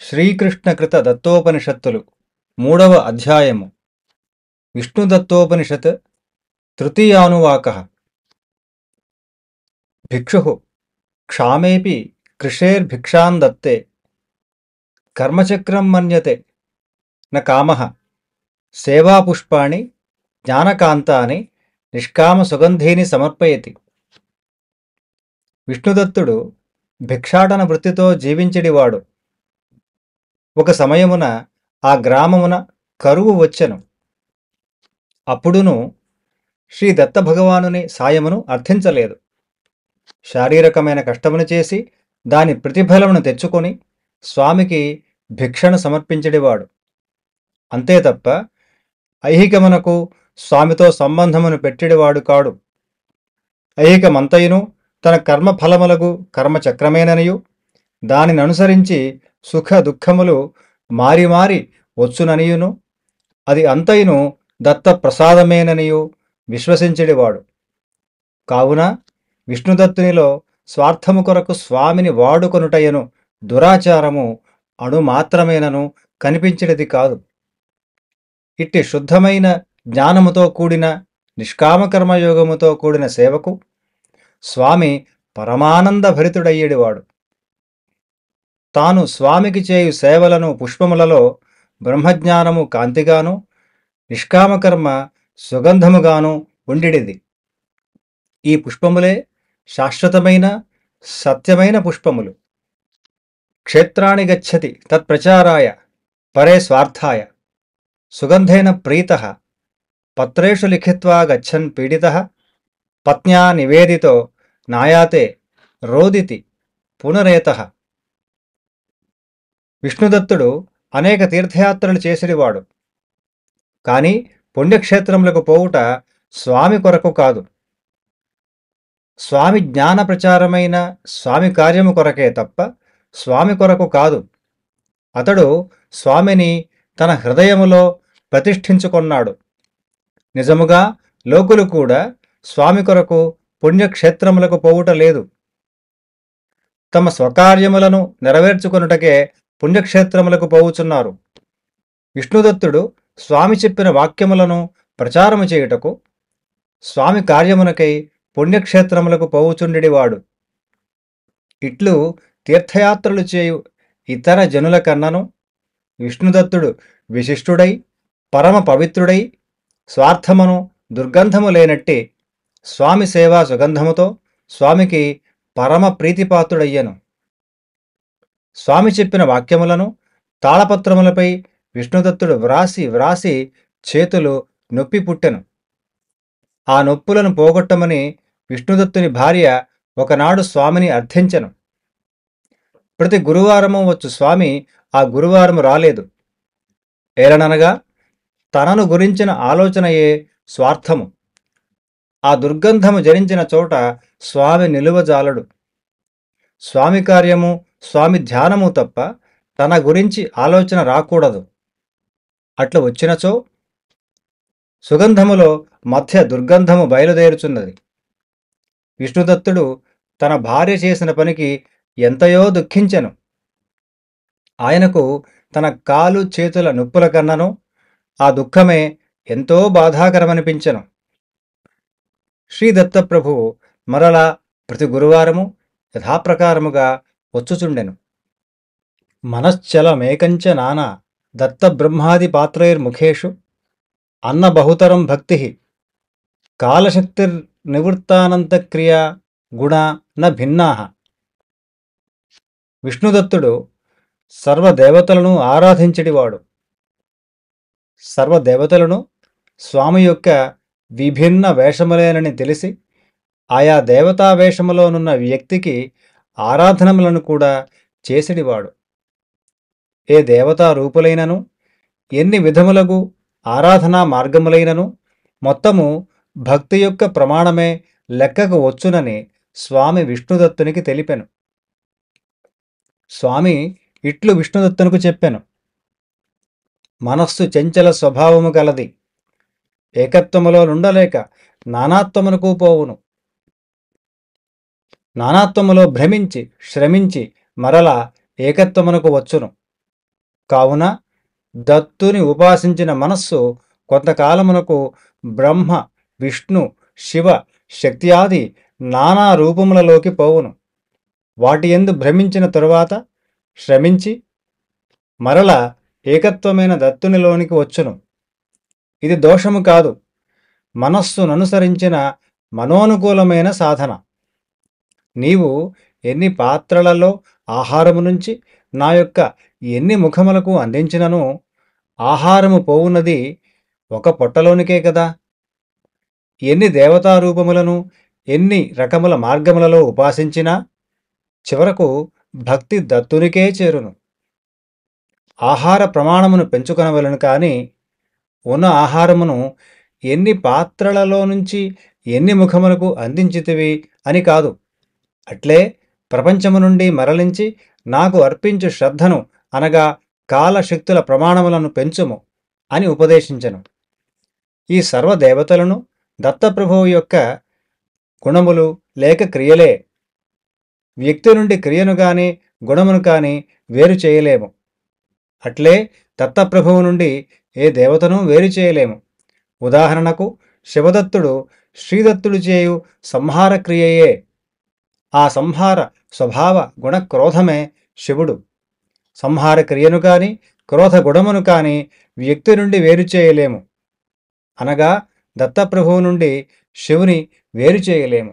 శ్రీకృష్ణకృత దత్తోపనిషత్తులు మూడవ అధ్యాయము విష్ణుదత్తోపనిషత్ తృతీయానువాకః భిక్షుః క్షామేపి కృషేర్భిక్షాం దత్తే కర్మచక్రం మన్యతే న కామః సేవాపుష్పాణి జ్ఞానకాంతాని నిష్కామసుగంధీని సమర్పయతి. విష్ణుదత్తుడు భిక్షాటన వృత్తితో జీవించెడివాడు. ఒక సమయమున ఆ గ్రామమున కరువు వచ్చెను. అప్పుడును శ్రీ దత్త భగవానుని సాయమును అర్థించలేదు. శారీరకమైన కష్టమును చేసి దాని ప్రతిఫలమును తెచ్చుకొని స్వామికి భిక్షను సమర్పించెడివాడు. అంతే తప్ప ఐహికమునకు స్వామితో సంబంధమును పెట్టెడివాడు కాడు. ఐహికమంతయును తన కర్మఫలములగు కర్మచక్రమేననియు దానిననుసరించి సుఖ దుఃఖములు మారి మారి వచ్చుననియును అది అంతయును దత్త ప్రసాదమేననియు విశ్వసించెడివాడు. కావున విష్ణుదత్తునిలో స్వార్థము కొరకు స్వామిని వాడుకొనుటయను దురాచారము అణుమాత్రమేనను కనిపించినది కాదు. ఇట్టి శుద్ధమైన జ్ఞానముతో కూడిన నిష్కామకర్మయోగముతో కూడిన సేవకు స్వామి పరమానంద భరితుడయ్యేడివాడు. తాను స్వామికి చేయు సేవలను పుష్పములలో బ్రహ్మజ్ఞానము కాంతిగాను నిష్కామకర్మ సుగంధముగాను ఉండిడిది. ఈ పుష్పములే శాశ్వతమైన సత్యమైన పుష్పములు. క్షేత్రాణి గచ్చతి తత్ప్రచారాయ పరే స్వార్థాయ సుగంధేన ప్రీతః పత్రేషు లిఖిత్వా గచ్చన్ పీడితః పత్న్యా నివేదితో నాయాతే రోదితి పునరేతః. విష్ణుదత్తుడు అనేక తీర్థయాత్రలు చేసిడివాడు. కాని పుణ్యక్షేత్రములకు పోవుట స్వామి కొరకు కాదు. స్వామి జ్ఞాన ప్రచారమైన స్వామి కార్యము కొరకే తప్ప స్వామి కొరకు కాదు. అతడు స్వామిని తన హృదయములో ప్రతిష్ఠించుకొన్నాడు. నిజముగా లోకులు కూడా స్వామి కొరకు పుణ్యక్షేత్రములకు పోవుట లేదు. తమ స్వకార్యములను నెరవేర్చుకొనుటకే పుణ్యక్షేత్రములకు పోవుచున్నారు. విష్ణుదత్తుడు స్వామి చెప్పిన వాక్యములను ప్రచారము చేయుటకు స్వామి కార్యమునకై పుణ్యక్షేత్రములకు పోవుచుండెడివాడు. ఇట్లు తీర్థయాత్రలు చేయు ఇతర జనుల కన్నను విష్ణుదత్తుడు విశిష్టుడై పరమ పవిత్రుడై స్వార్థమును దుర్గంధము లేనట్టి స్వామి సేవా సుగంధముతో స్వామికి పరమ ప్రీతిపాత్రుడయ్యను. స్వామి చెప్పిన వాక్యములను తాళపత్రములపై విష్ణుదత్తుడు వ్రాసి వ్రాసి చేతులు నొప్పి పుట్టెను. ఆ నొప్పులను పోగొట్టమని విష్ణుదత్తుని భార్య ఒకనాడు స్వామిని అర్థించెను. ప్రతి గురువారము వచ్చు స్వామి ఆ గురువారము రాలేదు. ఏలననగా తనను గురించిన ఆలోచనయే స్వార్థము. ఆ దుర్గంధము జరించిన చోట స్వామి నిలువజాలడు. స్వామి కార్యము స్వామి ధ్యానము తప్ప తన గురించి ఆలోచన రాకూడదు. అట్లు వచ్చినచో సుగంధములో మధ్య దుర్గంధము బయలుదేరుచున్నది. విష్ణుదత్తుడు తన భార్య చేసిన పనికి ఎంతయో దుఃఖించెను. ఆయనకు తన కాలు చేతుల నొప్పుల కన్నను ఆ దుఃఖమే ఎంతో బాధాకరమనిపించెను. శ్రీదత్తప్రభువు మరలా ప్రతి గురువారము యథాప్రకారముగా వచ్చుచుండెను. మనశ్చలమేకంచ నానా దత్తబ్రహ్మాది పాత్రైర్ముఖేషు అన్నబహుతరం భక్తి కాలశక్తిర్నివృత్తానంతక్రియా గుణా న భిన్నాః. విష్ణుదత్తుడు సర్వదేవతలను ఆరాధించెడివాడు. సర్వదేవతలను స్వామి యొక్క విభిన్న వేషములేనని తెలిసి ఆయా దేవతా వేషములోనున్న వ్యక్తికి ఆరాధనములను కూడా చేసిడివాడు. ఏ దేవతా రూపులైనను ఎన్ని విధములగు ఆరాధనా మార్గములైనను మొత్తము భక్తి యొక్క ప్రమాణమే లెక్కకు వచ్చునని స్వామి విష్ణుదత్తునికి తెలిపెను. స్వామి ఇట్లు విష్ణుదత్తునకు చెప్పెను. మనస్సు చంచల స్వభావము గలది. ఏకత్వములో నుండలేక నానాత్వమునకు పోవును. నానాత్వములో భ్రమించి శ్రమించి మరలా ఏకత్వమునకు వచ్చును. కావున దత్తుని ఉపాసించిన మనస్సు కొంతకాలమునకు బ్రహ్మ, విష్ణు, శివ, శక్త్యాది నానా రూపములలోకి పోవును. వాటి యందు భ్రమించిన తరువాత శ్రమించి మరల ఏకత్వమైన దత్తునిలోనికి వచ్చును. ఇది దోషము కాదు, మనస్సుననుసరించిన మనోనుకూలమైన సాధన. నీవు ఎన్ని పాత్రలలో ఆహారము నుంచి నా యొక్క ఎన్ని ముఖములకు అందించినను ఆహారము పోవున్నది ఒక పొట్టలోనికే కదా. ఎన్ని దేవతారూపములను ఎన్ని రకముల మార్గములలో ఉపాసించినా చివరకు భక్తి దత్తునికే చేరును. ఆహార ప్రమాణమును పెంచుకొనవలను కాని ఉన్న ఆహారమును ఎన్ని పాత్రలలో నుంచి ఎన్ని ముఖములకు అందించితివి అని కాదు. అట్లే ప్రపంచము నుండి మరలించి నాకు అర్పించు శ్రద్ధను అనగా కాలశక్తుల ప్రమాణములను పెంచుము అని ఉపదేశించెను. ఈ సర్వదేవతలను దత్తప్రభువు యొక్క గుణములు లేక క్రియలే. వ్యక్తి నుండి క్రియను గాని గుణమును కాని వేరు చేయలేము. అట్లే దత్తప్రభువు నుండి ఏ దేవతను వేరు చేయలేము. ఉదాహరణకు శివదత్తుడు శ్రీదత్తుడు చేయు సంహార క్రియయే. ఆ సంహార స్వభావ గుణక్రోధమే శివుడు. సంహార క్రియను కాని క్రోధ గుణమును కాని వ్యక్తి నుండి వేరు చేయలేము. అనగా దత్తప్రభువు నుండి శివుని వేరు చేయలేము.